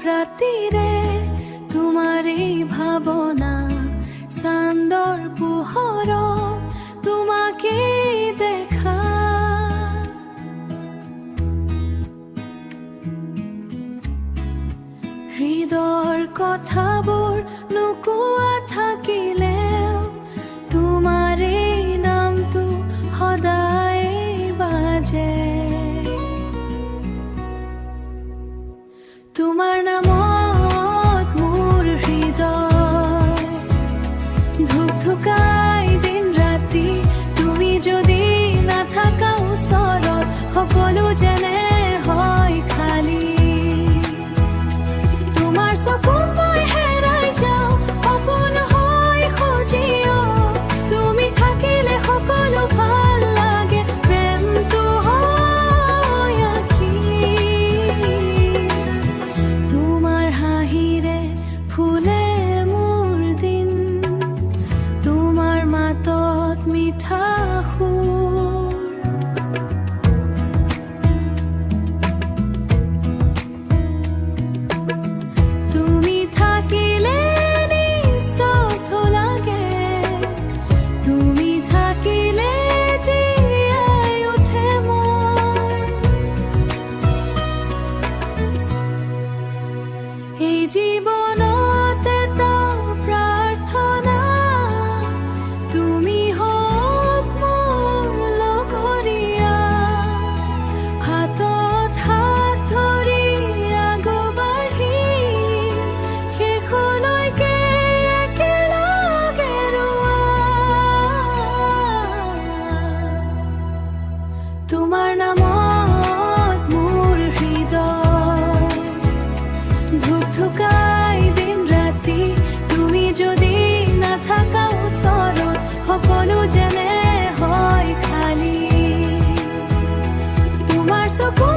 ৰাতিৰে তোমাৰ এই ভাৱনা চান্দৰ পোহৰত তোমাকে দেখা হৃদয়ৰ কথাবোৰ নুকোৱা থাকিলেও তোমাৰ এই নামটো সদায় বাজে তোমাৰ নামত মোৰ হৃদয় ধুকধুকাই দিন ৰাতি তুমি যদি নাথাকা ওচৰত সকলো যেনে হয় খালী তোমাৰ চকুত মই হেৰাই যাওঁ সপোন হৈ খুজিও তুমি থাকিলে সকলো ভাল লাগে প্ৰেমটো হয় আখি তোমাৰ হাঁহিৰে ফুলে মোৰ দিন তোমাৰ মাতত মিঠা সুৰ তুমি থাকিলে নিস্তব্ধ লাগে তুমি থাকিলে জীয়াই উঠে মন এই জীৱনত এটা প্ৰাৰ্থনা তুমি হওক মোৰ লগৰীয়া হাতত হাত ধৰি আগবাঢ়ি শেষলৈকে একেলগে ৰোৱা তোমাৰ নামত মোৰ হৃদয় ধুকধুকাই দিন ৰাতি তুমি যদি নাথাকা ওচৰত সকলো যেনে হয় খালী তোমাৰ চকু